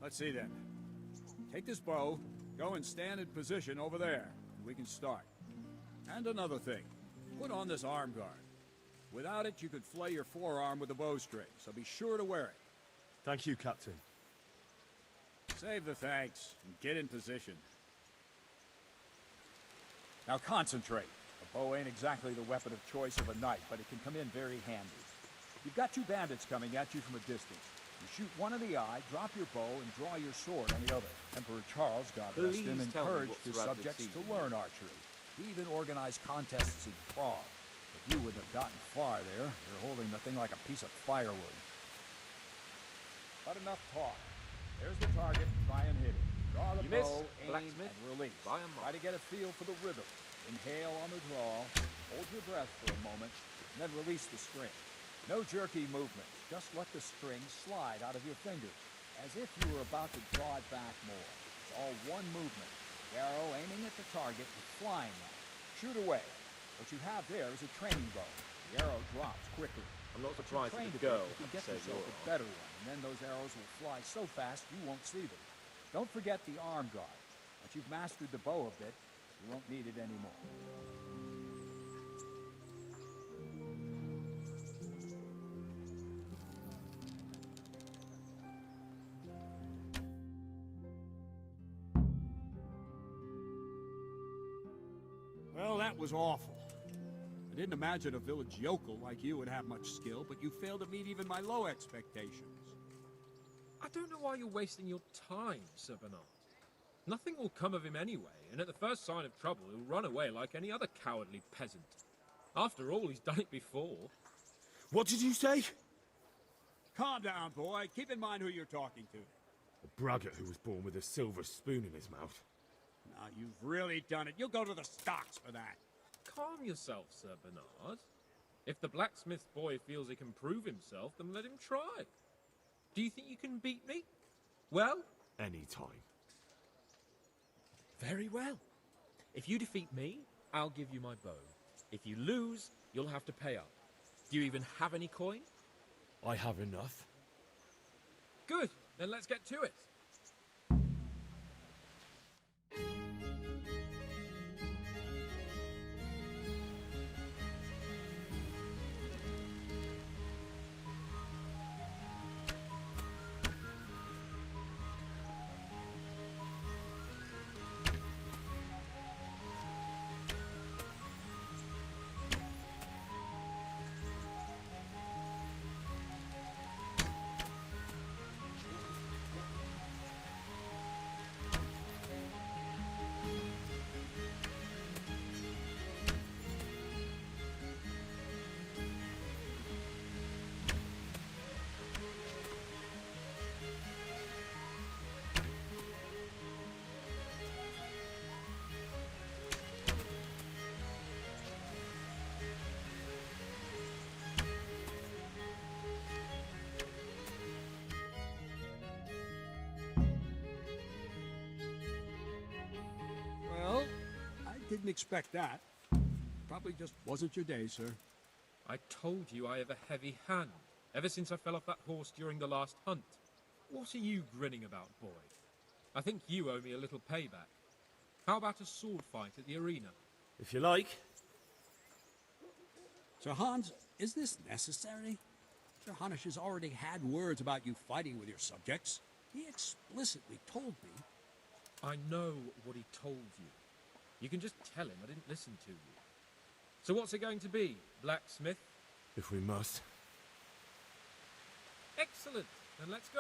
Let's see then. Take this bow, go and stand in position over there, and we can start. And another thing, put on this arm guard. Without it, you could flay your forearm with a bowstring, so be sure to wear it. Thank you, Captain. Save the thanks, and get in position. Now concentrate. A bow ain't exactly the weapon of choice of a knight, but it can come in very handy. You've got two bandits coming at you from a distance. You shoot one in the eye, drop your bow, and draw your sword on the other. Emperor Charles, God rest him, encouraged his subjects to learn archery. He even organized contests in Prague. But you wouldn't have gotten far there. You're holding the thing like a piece of firewood. But enough talk. There's the target. Try and hit it. Draw the bow, aim, and release. Try to get a feel for the rhythm. Inhale on the draw, hold your breath for a moment, and then release the string. No jerky movements. Just let the string slide out of your fingers, as if you were about to draw it back more. It's all one movement. The arrow aiming at the target and flying at it. Shoot away. What you have there is a training bow. The arrow drops quickly. I'm not surprised at the girl you can get yourself a better one, and then those arrows will fly so fast you won't see them. Don't forget the arm guard. Once you've mastered the bow a bit, you won't need it anymore. Well, that was awful. I didn't imagine a village yokel like you would have much skill, but you failed to meet even my low expectations. I don't know why you're wasting your time, Sir Bernard. Nothing will come of him anyway, and at the first sign of trouble, he'll run away like any other cowardly peasant. After all, he's done it before. What did you say? Calm down, boy. Keep in mind who you're talking to. A braggart who was born with a silver spoon in his mouth. Now, you've really done it. You'll go to the stocks for that. Calm yourself, Sir Bernard. If the blacksmith boy feels he can prove himself, then let him try. Do you think you can beat me? Well? Any time. Very well. If you defeat me, I'll give you my bow. If you lose, you'll have to pay up. Do you even have any coin? I have enough. Good. Then let's get to it. Well, I didn't expect that. Probably just wasn't your day, sir. I told you I have a heavy hand, ever since I fell off that horse during the last hunt. What are you grinning about, boy? I think you owe me a little payback. How about a sword fight at the arena? If you like. Sir Hans, is this necessary? Sir Hanush has already had words about you fighting with your subjects. He explicitly told me. I know what he told you. You can just tell him I didn't listen to you. So what's it going to be, blacksmith? If we must. Excellent. Then let's go.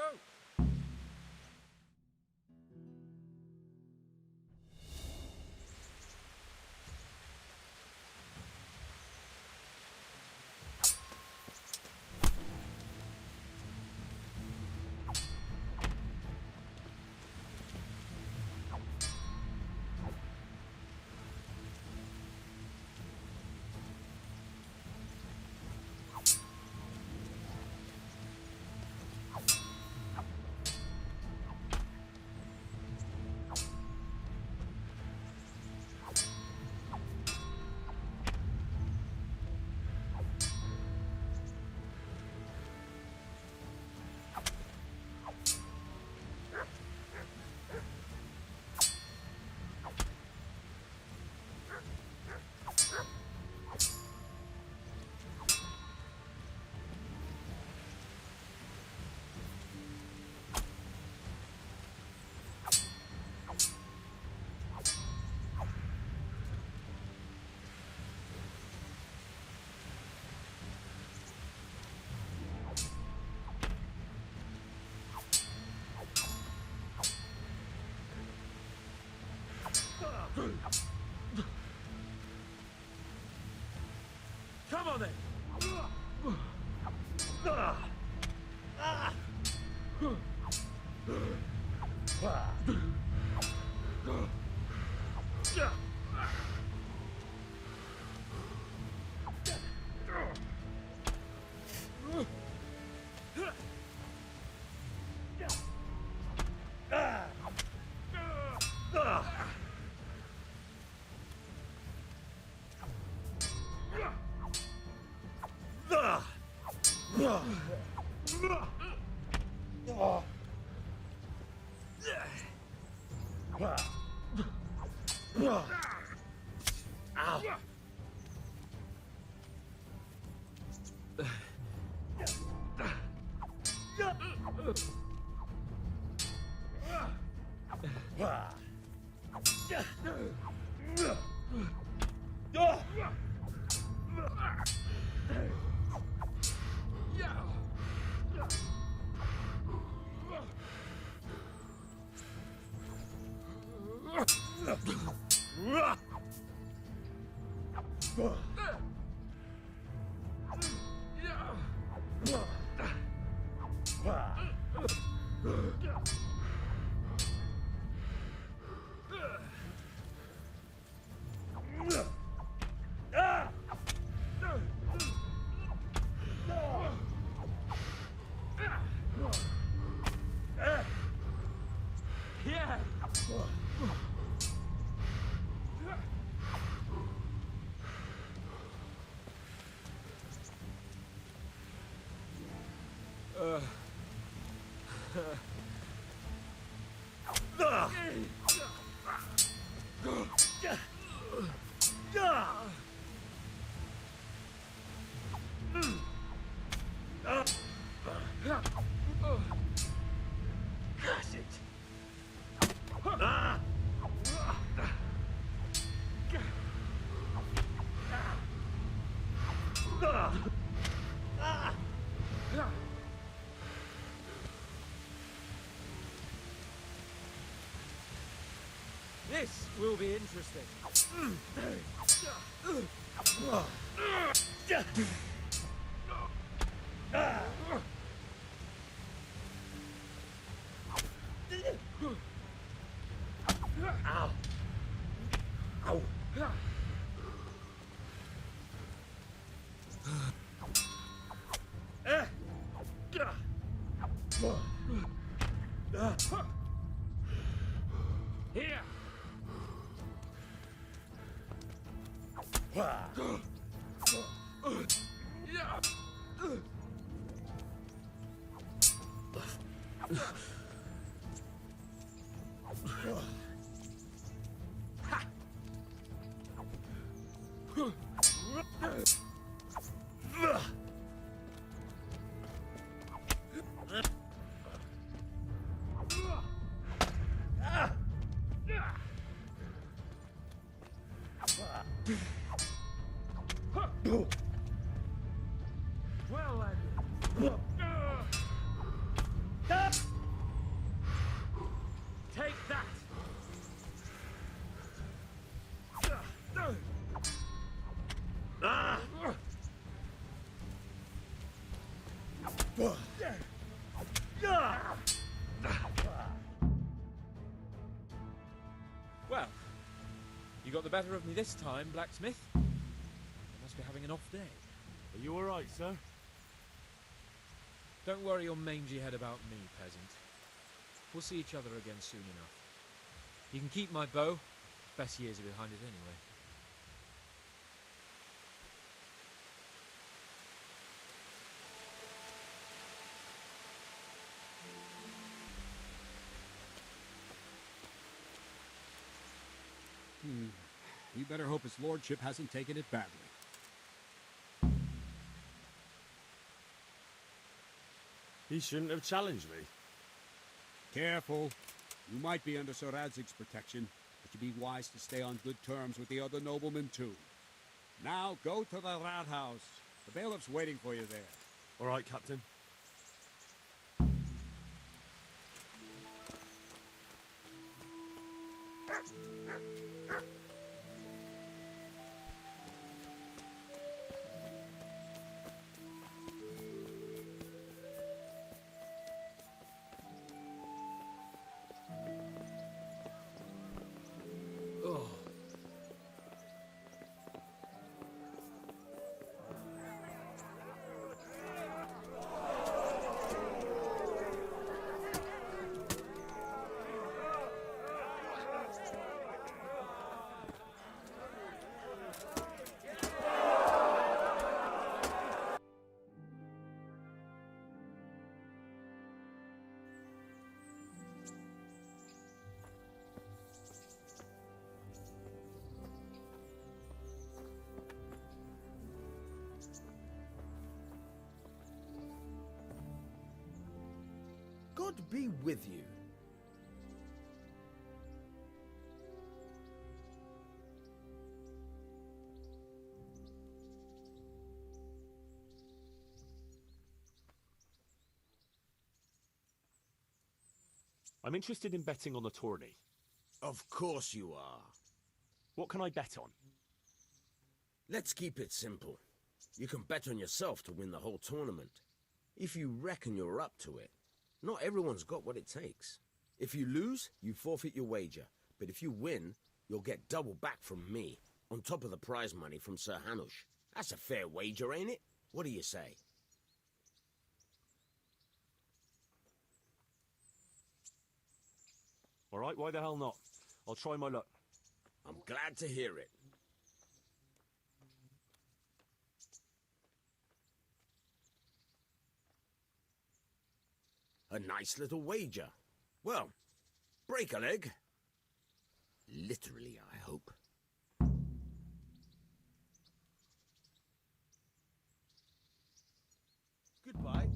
Come on then! This will be interesting. Ow. Ow. Here. Well, landed. Take that. Well, you got the better of me this time, blacksmith. You must be having an off day. Are you alright, sir? Don't worry your mangy head about me, peasant. We'll see each other again soon enough. You can keep my bow. Best years are behind it anyway. You better hope his lordship hasn't taken it badly. He shouldn't have challenged me. Careful. You might be under Sir Radzig's protection, but you'd be wise to stay on good terms with the other noblemen too. Now go to the rat house. The bailiff's waiting for you there. Alright, Captain. Oh. God be with you. I'm interested in betting on the tourney. Of course you are. What can I bet on? Let's keep it simple. You can bet on yourself to win the whole tournament. If you reckon you're up to it. Not everyone's got what it takes. If you lose, you forfeit your wager. But if you win, you'll get double back from me, on top of the prize money from Sir Hanush. That's a fair wager, ain't it? What do you say? All right, why the hell not? I'll try my luck. I'm glad to hear it. A nice little wager. Well, break a leg. Literally, I hope. Goodbye.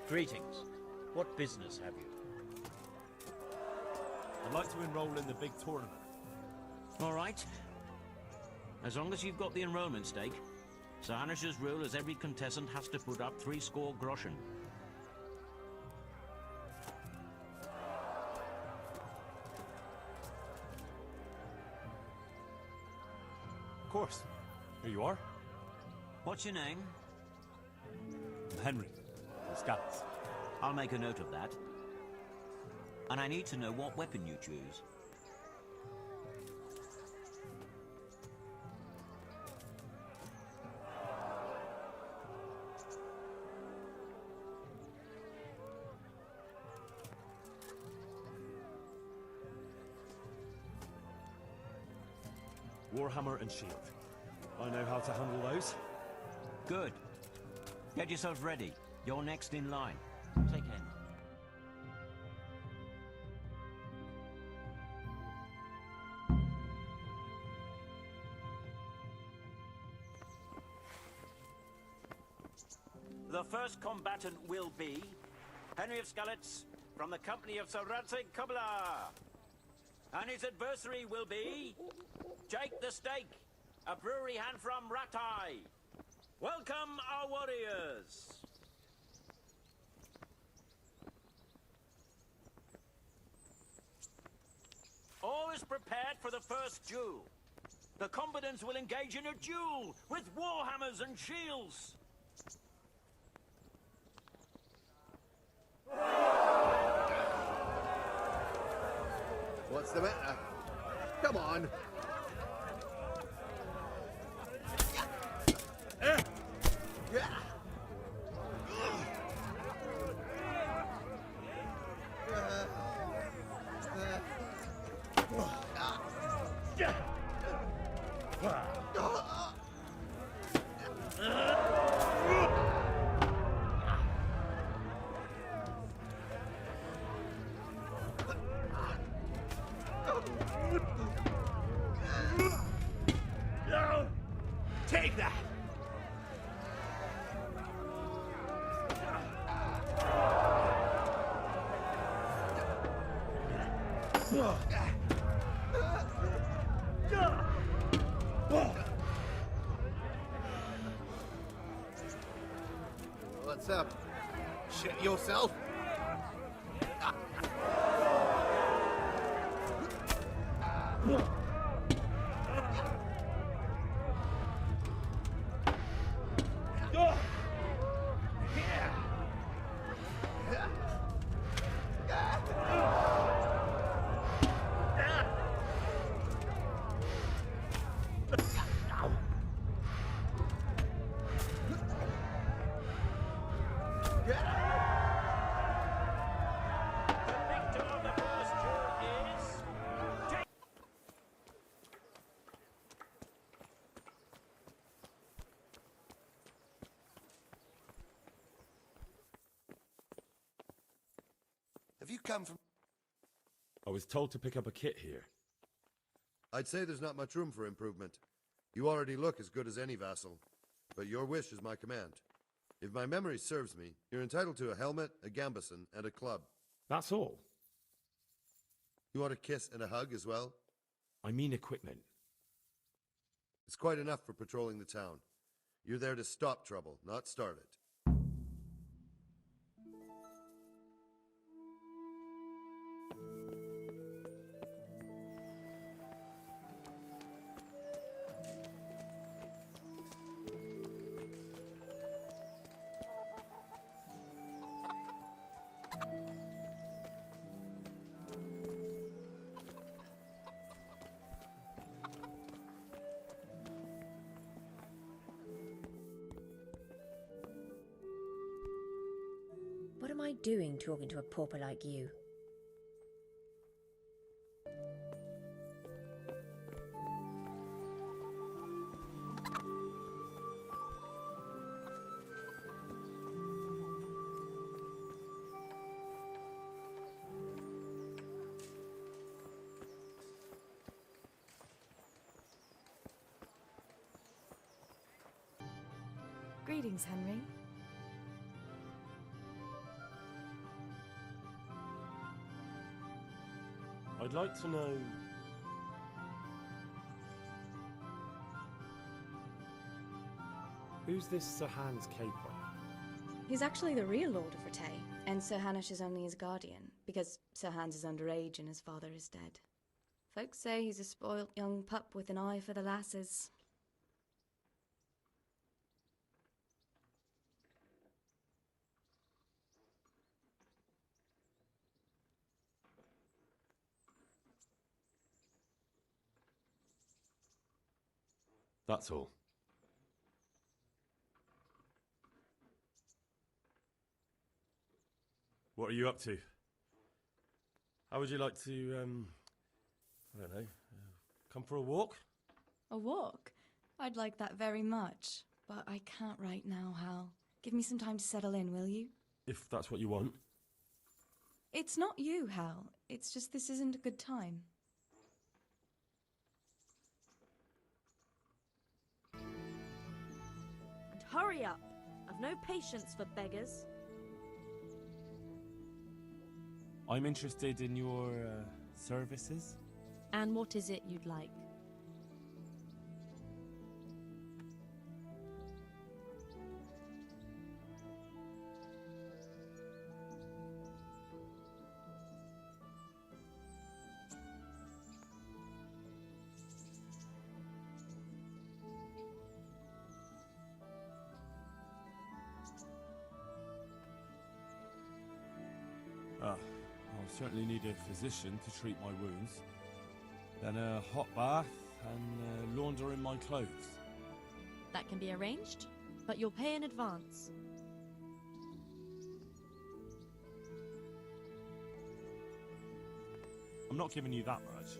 Greetings. What business have you? I'd like to enroll in the big tournament. All right. As long as you've got the enrollment stake, Sir Hanush's rule is every contestant has to put up 3 score groschen. Of course. Here you are. What's your name? I'm Henry. The Scouts. I'll make a note of that. And I need to know what weapon you choose. Warhammer and shield. I know how to handle those. Good. Get yourself ready. You're next in line. Take care. The first combatant will be Henry of Skalitz from the company of Sir Radzig Kubla. And his adversary will be Jake the Stake, a brewery hand from Ratai. Welcome, our warriors. All is prepared for the first duel. The combatants will engage in a duel with warhammers and shields. What's the matter? Come on. Take that! What's up? Shit yourself? Have you come from... I was told to pick up a kit here. I'd say there's not much room for improvement. You already look as good as any vassal, but your wish is my command. If my memory serves me, you're entitled to a helmet, a gambeson, and a club. That's all. You want a kiss and a hug as well? I mean equipment. It's quite enough for patrolling the town. You're there to stop trouble, not start it. What am I doing talking to a pauper like you? Greetings, Henry. I'd like to know... Who's this Sir Hans Caper? He's actually the real Lord of Rattay, and Sir Hanush is only his guardian, because Sir Hans is underage and his father is dead. Folks say he's a spoilt young pup with an eye for the lasses. That's all. What are you up to? How would you like to, I don't know, come for a walk? A walk? I'd like that very much, but I can't right now, Hal. Give me some time to settle in, will you? If that's what you want. It's not you, Hal. It's just this isn't a good time. And hurry up. I've no patience for beggars. I'm interested in your services. And what is it you'd like? I'll certainly need a physician to treat my wounds. Then a hot bath and laundering my clothes. That can be arranged. but you'll pay in advance. I'm not giving you that much.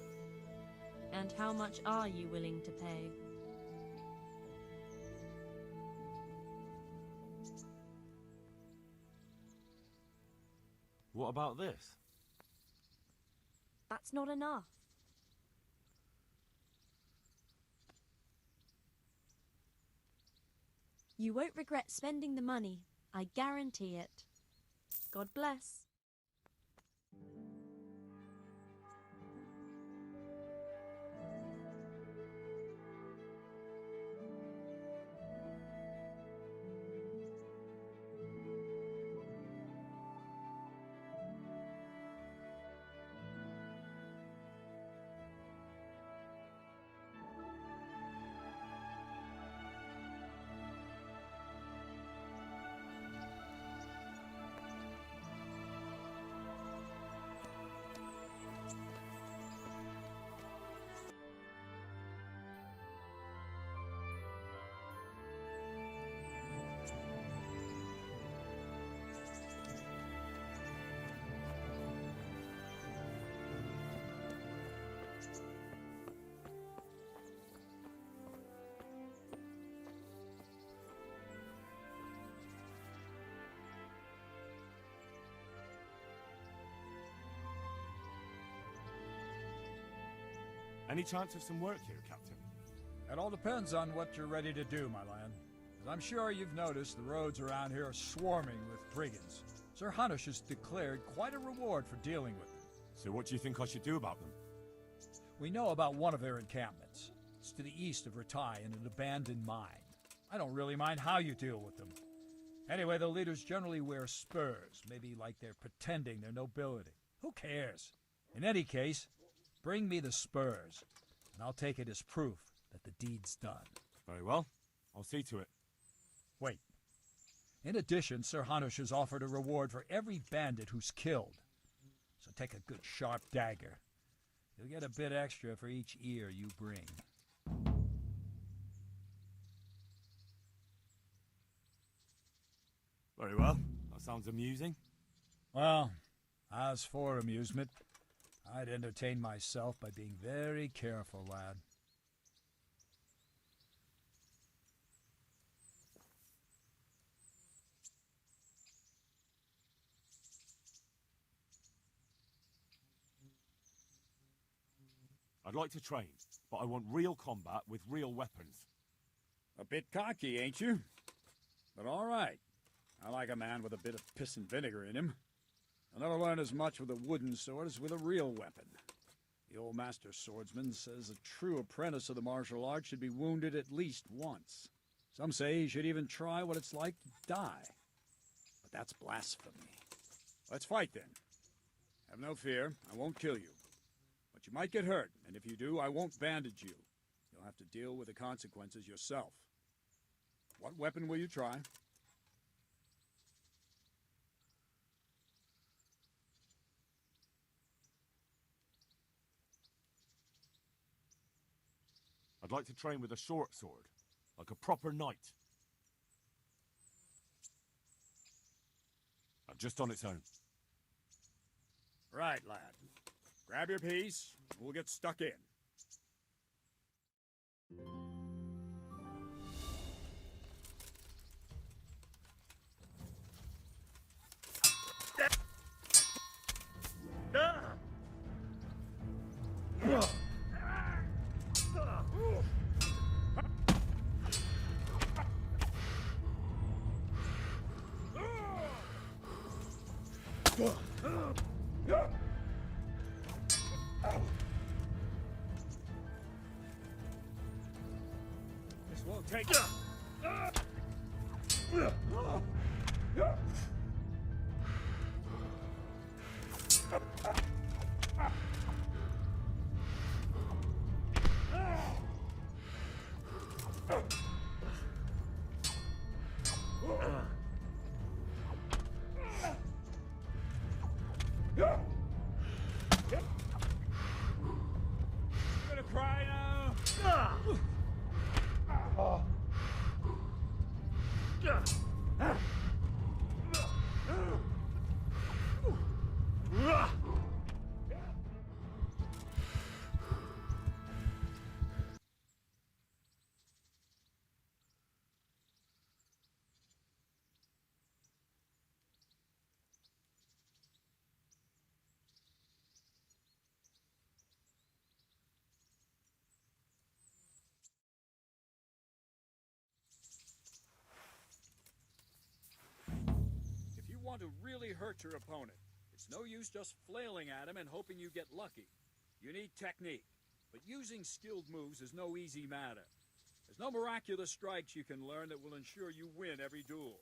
And how much are you willing to pay? What about this? That's not enough. You won't regret spending the money. I guarantee it. God bless. Any chance of some work here, Captain? It all depends on what you're ready to do, my lad. As I'm sure you've noticed, the roads around here are swarming with brigands. Sir Hunnish has declared quite a reward for dealing with them. So what do you think I should do about them? We know about one of their encampments. It's to the east of Ratai in an abandoned mine. I don't really mind how you deal with them. Anyway, the leaders generally wear spurs, maybe like they're pretending they're nobility. Who cares? In any case, bring me the spurs, and I'll take it as proof that the deed's done. Very well. I'll see to it. Wait. In addition, Sir Hunnish has offered a reward for every bandit who's killed. So take a good sharp dagger. You'll get a bit extra for each ear you bring. Very well. That sounds amusing. Well, as for amusement, I'd entertain myself by being very careful, lad. I'd like to train, but I want real combat with real weapons. A bit cocky, ain't you? But all right. I like a man with a bit of piss and vinegar in him. I'll never learn as much with a wooden sword as with a real weapon. The old master swordsman says a true apprentice of the martial art should be wounded at least once. Some say he should even try what it's like to die. But that's blasphemy. Let's fight then. Have no fear, I won't kill you. But you might get hurt, and if you do, I won't bandage you. You'll have to deal with the consequences yourself. What weapon will you try? I'd like to train with a short sword, like a proper knight. Just on its own. Right, lad. Grab your piece, we'll get stuck in. This won't take. You're gonna cry now. to really hurt your opponent. It's no use just flailing at him and hoping you get lucky. You need technique, but using skilled moves is no easy matter. There's no miraculous strikes you can learn that will ensure you win every duel.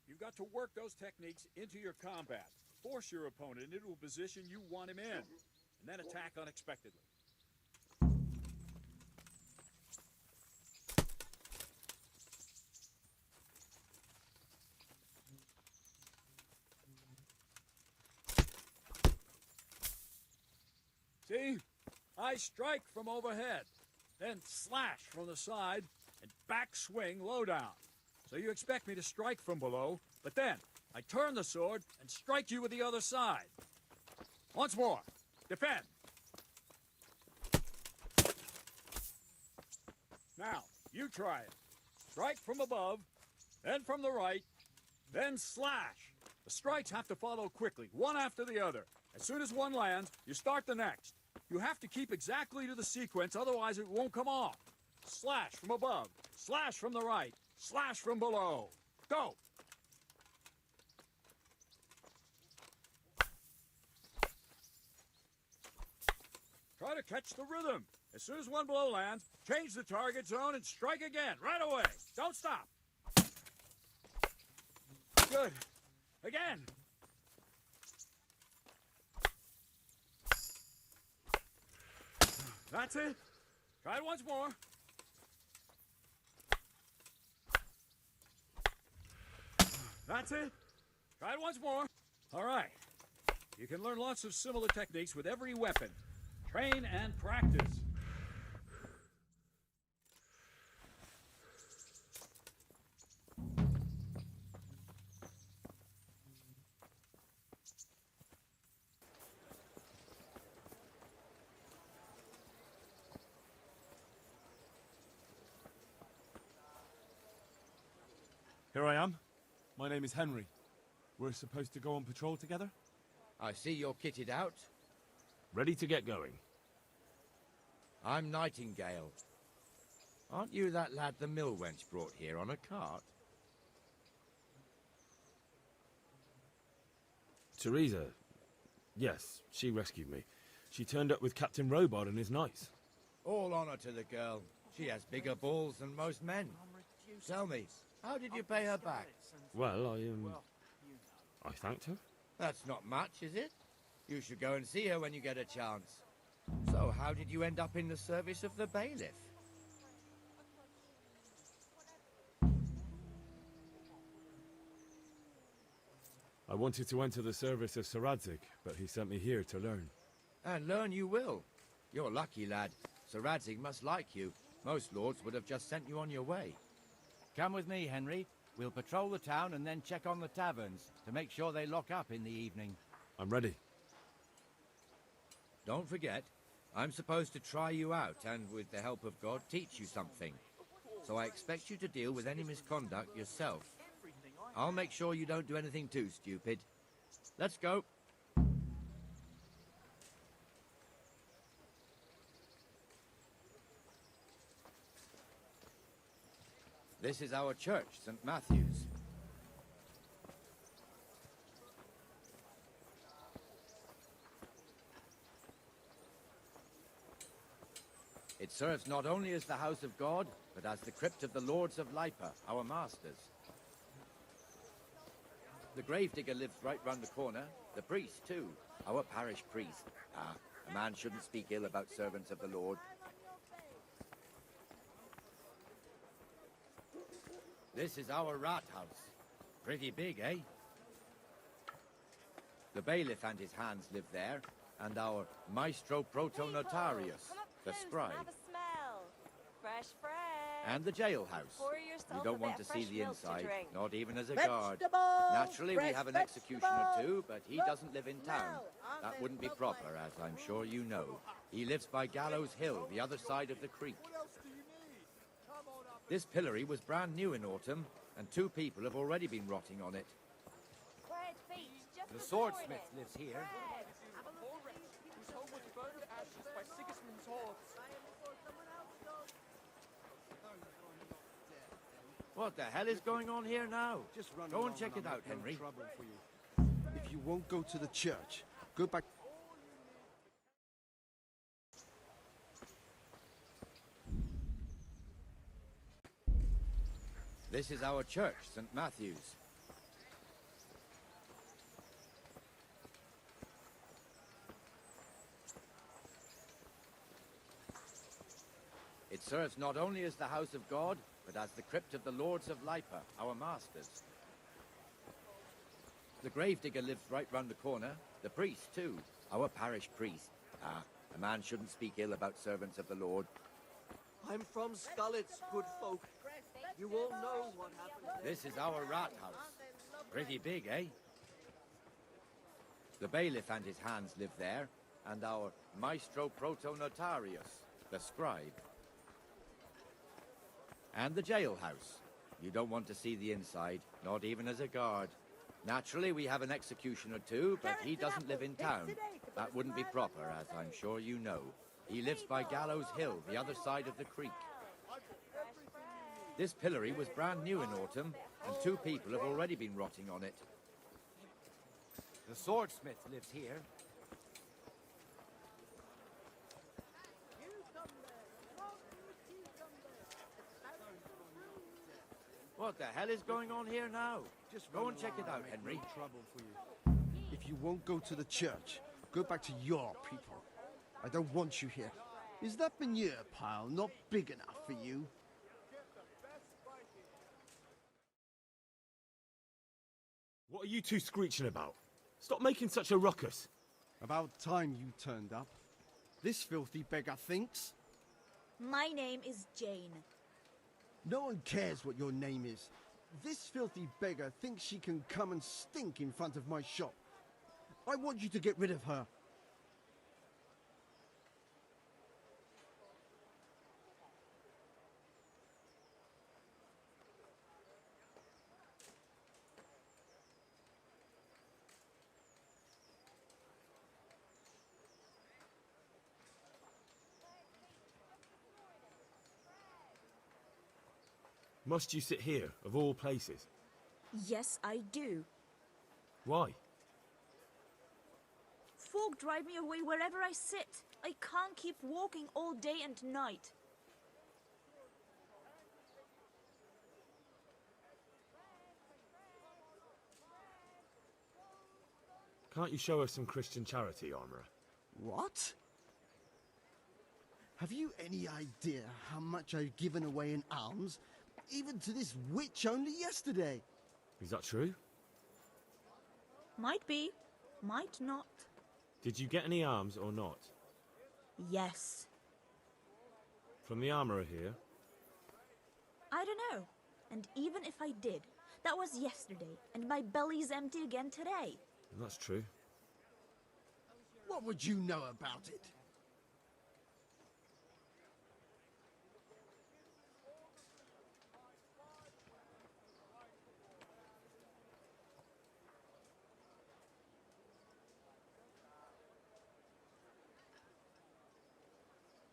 You've got to work those techniques into your combat, force your opponent into a position you want him in, and then attack unexpectedly. See? I strike from overhead, then slash from the side, and back swing low down. So you expect me to strike from below, but then I turn the sword and strike you with the other side. Once more. Defend. Now, you try it. Strike from above, then from the right, then slash. The strikes have to follow quickly, one after the other. As soon as one lands, you start the next. You have to keep exactly to the sequence, otherwise it won't come off. Slash from above, slash from the right, slash from below. Go! Try to catch the rhythm. As soon as one blow lands, change the target zone and strike again, right away. Don't stop. Good. Again. That's it. Try it once more. That's it. Try it once more. All right. You can learn lots of similar techniques with every weapon. Train and practice. Here I am. My name is Henry. We're supposed to go on patrol together? I see you're kitted out. Ready to get going. I'm Nightingale. Aren't you that lad the mill wench brought here on a cart? Teresa. Yes, she rescued me. She turned up with Captain Robard and his knights. All honor to the girl. She has bigger balls than most men. Tell me, how did you pay her back? Well, I thanked her. That's not much, is it? You should go and see her when you get a chance. So, how did you end up in the service of the bailiff? I wanted to enter the service of Sir Radzig, but he sent me here to learn. And learn you will. You're lucky, lad. Sir Radzig must like you. Most lords would have just sent you on your way. Come with me, Henry. We'll patrol the town and then check on the taverns to make sure they lock up in the evening. I'm ready. Don't forget, I'm supposed to try you out and, with the help of God, teach you something. So I expect you to deal with any misconduct yourself. I'll make sure you don't do anything too stupid. Let's go. This is our church, St. Matthew's. It serves not only as the house of God, but as the crypt of the Lords of Lipa, our masters. The gravedigger lives right round the corner. The priest, too. Our parish priest. Ah, a man shouldn't speak ill about servants of the Lord. This is our rat house. Pretty big, eh? The bailiff and his hands live there, and our maestro protonotarius, the scribe. Have a smell. Fresh, fresh. And the jailhouse. Pour yourself You don't a want bit to of see fresh the milk to inside, drink. not even as a guard. Naturally, we have an executioner too, but he doesn't live in town. That wouldn't be proper, as I'm sure you know. He lives by Gallows Hill, the other side of the creek. This pillory was brand new in autumn, and 2 people have already been rotting on it. The swordsmith lives here. What the hell is going on here now? Go and check it out, Henry. won't go to the church, go back... This is our church, St. Matthew's. It serves not only as the house of God, but as the crypt of the Lords of Lipa, our masters. The gravedigger lives right round the corner. The priest, too. Our parish priest. Ah, a man shouldn't speak ill about servants of the Lord. I'm from Skullet's, good folk. You all know what happened. This is our rat house. Pretty big, eh? The bailiff and his hands live there, and our maestro protonotarius, the scribe. And the jailhouse. You don't want to see the inside, not even as a guard. Naturally, we have an executioner too, but he doesn't live in town. That wouldn't be proper, as I'm sure you know. He lives by Gallows Hill, the other side of the creek. This pillory was brand new in autumn, and 2 people have already been rotting on it. The swordsmith lives here. What the hell is going on here now? Just go and check it out, Henry. Trouble for you. If you won't go to the church, go back to your people. I don't want you here. Is that manure pile not big enough for you? What are you two screeching about? Stop making such a ruckus. About time you turned up. This filthy beggar thinks. My name is Jane. No one cares what your name is. This filthy beggar thinks she can come and stink in front of my shop. I want you to get rid of her. Must you sit here, of all places? Yes, I do. Why? Folk drive me away wherever I sit. I can't keep walking all day and night. Can't you show us some Christian charity, Armourer? What? Have you any idea how much I've given away in alms? Even to this witch only yesterday. Is that true? Might be, might not. Did you get any alms or not? Yes. From the Armourer here? I don't know. And even if I did, that was yesterday, and my belly's empty again today. That's true. What would you know about it?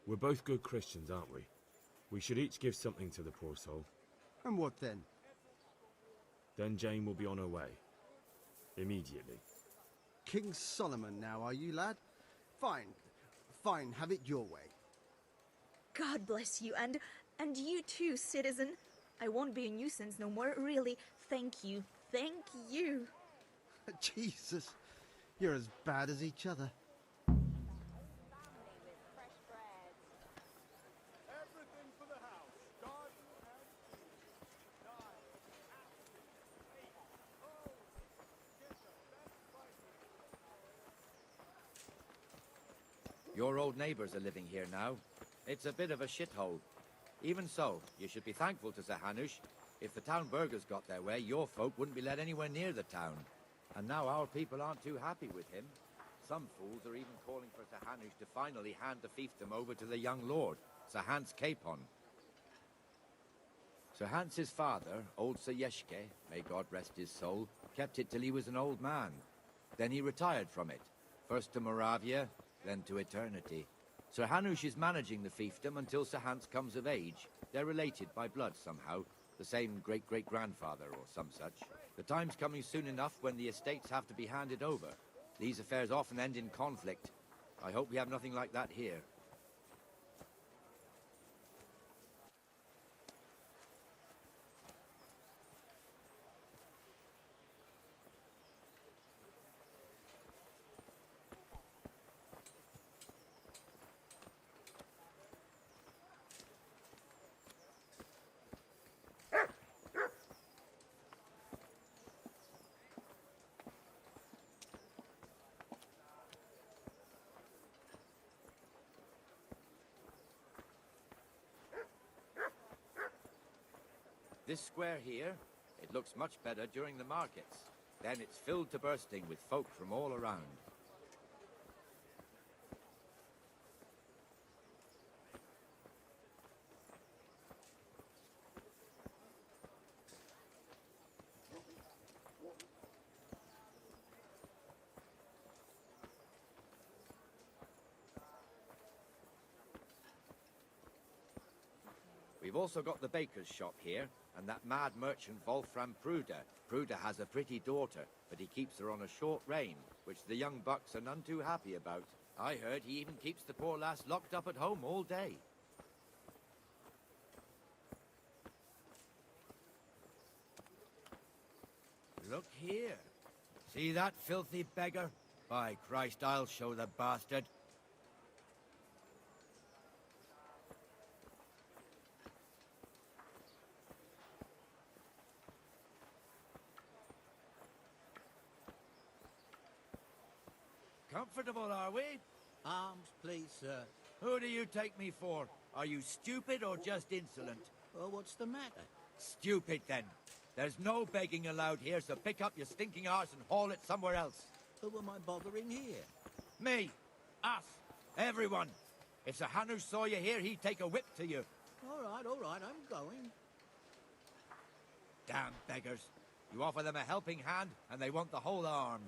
We're both good Christians, aren't we? We should each give something to the poor soul. And what then? Then Jane will be on her way. Immediately. King Solomon now, are you, lad? Fine. Fine, have it your way. God bless you, and you too, citizen. I won't be a nuisance no more, really. Thank you. Thank you. Jesus, you're as bad as each other. Your old neighbours are living here now. It's a bit of a shithole. Even so, you should be thankful to Sir Hanush. If the town burghers got their way, your folk wouldn't be let anywhere near the town. And now our people aren't too happy with him. Some fools are even calling for Sir Hanush to finally hand the fiefdom over to the young lord, Sir Hans Capon. Sir Hans's father, old Sir Yeshke, may God rest his soul, kept it till he was an old man. Then he retired from it, first to Moravia, then to eternity. Sir Hanush is managing the fiefdom until Sir Hans comes of age. They're related by blood somehow, the same great-great-grandfather or some such. The time's coming soon enough when the estates have to be handed over. These affairs often end in conflict. I hope we have nothing like that here. This square here, it looks much better during the markets. Then it's filled to bursting with folk from all around. We've also got the baker's shop here, and that mad merchant Wolfram Pruder. Pruder has a pretty daughter, but he keeps her on a short rein, which the young bucks are none too happy about. I heard he even keeps the poor lass locked up at home all day. Look here. See that filthy beggar? By Christ, I'll show the bastard. Comfortable, are we? Arms, please, sir. Who do you take me for? Are you stupid or just insolent? Well, what's the matter? Stupid, then. There's no begging allowed here, so pick up your stinking arse and haul it somewhere else. Who am I bothering here? Me. Us. Everyone. If Sir Hanush saw you here, he'd take a whip to you. All right, I'm going. Damn beggars. You offer them a helping hand, and they want the whole arm.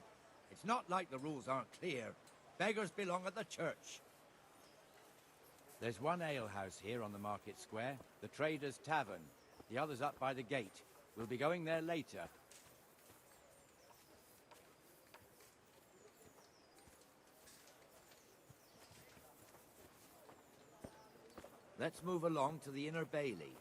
It's not like the rules aren't clear. Beggars belong at the church. There's one alehouse here on the market square, the Trader's Tavern. The other's up by the gate. We'll be going there later. Let's move along to the Inner Bailey.